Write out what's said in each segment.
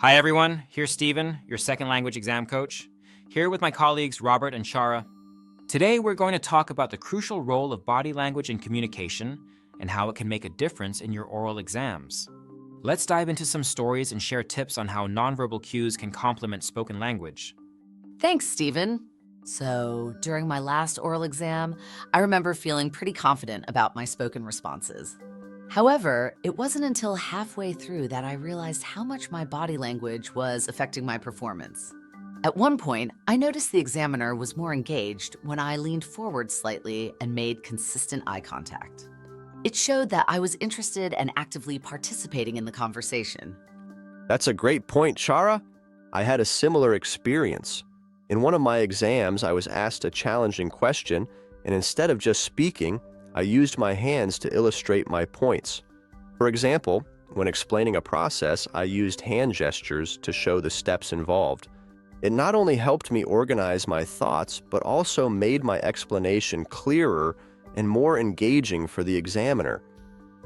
Hi everyone, here's Stephen, your second language exam coach, here with my colleagues Robert and Shara. Today we're going to talk about the crucial role of body language in communication and how it can make a difference in your oral exams. Let's dive into some stories and share tips on how nonverbal cues can complement spoken language. Thanks, Stephen. So, during my last oral exam, I remember feeling pretty confident about my spoken responses. However, it wasn't until halfway through that I realized how much my body language was affecting my performance. At one point, I noticed the examiner was more engaged when I leaned forward slightly and made consistent eye contact. It showed that I was interested and actively participating in the conversation. That's a great point, Shara. I had a similar experience. In one of my exams, I was asked a challenging question, and instead of just speaking, I used my hands to illustrate my points. For example, when explaining a process, I used hand gestures to show the steps involved. It not only helped me organize my thoughts, but also made my explanation clearer and more engaging for the examiner.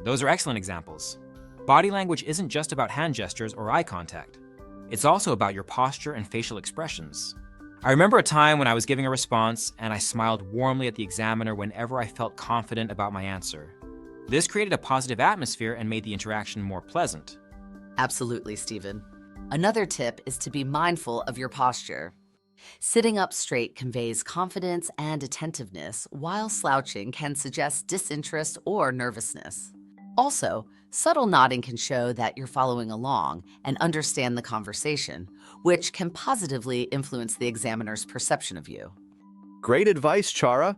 Those are excellent examples. Body language isn't just about hand gestures or eye contact. It's also about your posture and facial expressions. I remember a time when I was giving a response and I smiled warmly at the examiner whenever I felt confident about my answer. This created a positive atmosphere and made the interaction more pleasant. Absolutely, Stephen. Another tip is to be mindful of your posture. Sitting up straight conveys confidence and attentiveness, while slouching can suggest disinterest or nervousness. Also, subtle nodding can show that you're following along and understand the conversation, which can positively influence the examiner's perception of you. Great advice, Chara.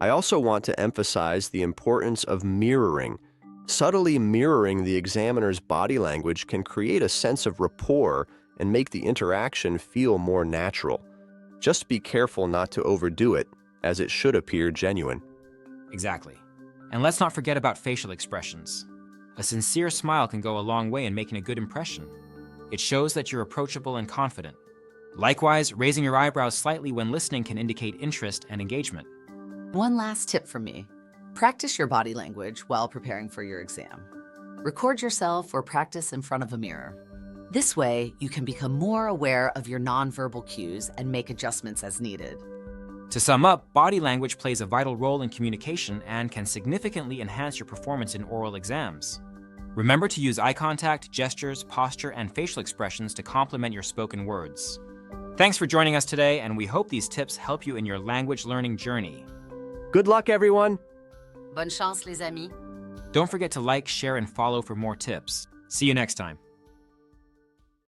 I also want to emphasize the importance of mirroring. Subtly mirroring the examiner's body language can create a sense of rapport and make the interaction feel more natural. Just be careful not to overdo it, as it should appear genuine. Exactly. And let's not forget about facial expressions. A sincere smile can go a long way in making a good impression. It shows that you're approachable and confident. Likewise, raising your eyebrows slightly when listening can indicate interest and engagement. One last tip from me. Practice your body language while preparing for your exam. Record yourself or practice in front of a mirror. This way, you can become more aware of your nonverbal cues and make adjustments as needed. To sum up, body language plays a vital role in communication and can significantly enhance your performance in oral exams. Remember to use eye contact, gestures, posture, and facial expressions to complement your spoken words. Thanks for joining us today, and we hope these tips help you in your language learning journey. Good luck, everyone! Bonne chance, les amis. Don't forget to like, share, and follow for more tips. See you next time.